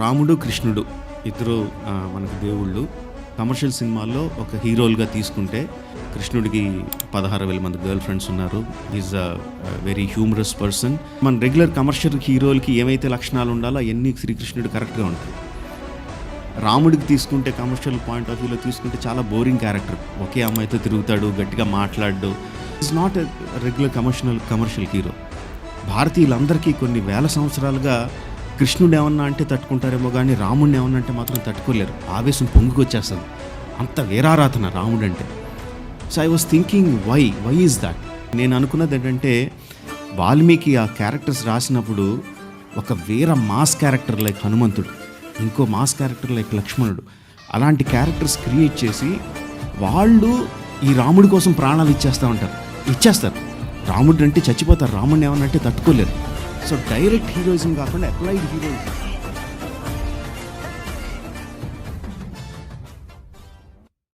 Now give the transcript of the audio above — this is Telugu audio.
రాముడు కృష్ణుడు ఇద్దరు మనకు దేవుళ్ళు. కమర్షియల్ సినిమాల్లో ఒక హీరోలుగా తీసుకుంటే కృష్ణుడికి 16,000 మంది గర్ల్ ఫ్రెండ్స్ ఉన్నారు. Is a very humorous person. మన రెగ్యులర్ కమర్షియల్ హీరోలకి ఏమైతే లక్షణాలు ఉండాలో అవన్నీ శ్రీకృష్ణుడు కరెక్ట్గా ఉంటాయి. రాముడికి తీసుకుంటే కమర్షియల్ పాయింట్ ఆఫ్ వ్యూలో తీసుకుంటే చాలా బోరింగ్ క్యారెక్టర్. ఒకే అమ్మాయితో తిరుగుతాడు, గట్టిగా మాట్లాడు. It's not a regular commercial hero. భారతీయులందరికీ కొన్ని వేల సంవత్సరాలుగా కృష్ణుడు ఏమన్నా అంటే తట్టుకుంటారేమో కానీ రాముడిని ఏమన్నా అంటే మాత్రం తట్టుకోలేరు. ఆవేశం పొంగుకొచ్చేస్తుంది. అంత వీరారాధన రాముడు అంటే. So I was thinking why is that. నేను అనుకున్నది ఏంటంటే వాల్మీకి ఆ క్యారెక్టర్స్ రాసినప్పుడు ఒక వీర మాస్ క్యారెక్టర్ లైక్ హనుమంతుడు, ఇంకో మాస్ క్యారెక్టర్ లైక్ లక్ష్మణుడు, అలాంటి క్యారెక్టర్స్ క్రియేట్ చేసి వాళ్ళు ఈ రాముడి కోసం ప్రాణాలు ఇచ్చేస్తారు. రాముడు అంటే చచ్చిపోతారు, రాముడిని ఏమన్నా అంటే తట్టుకోలేరు. సో డైరెక్ట్ హీరోయిజం కాకుండా అప్లైడ్ హీరోయిజం.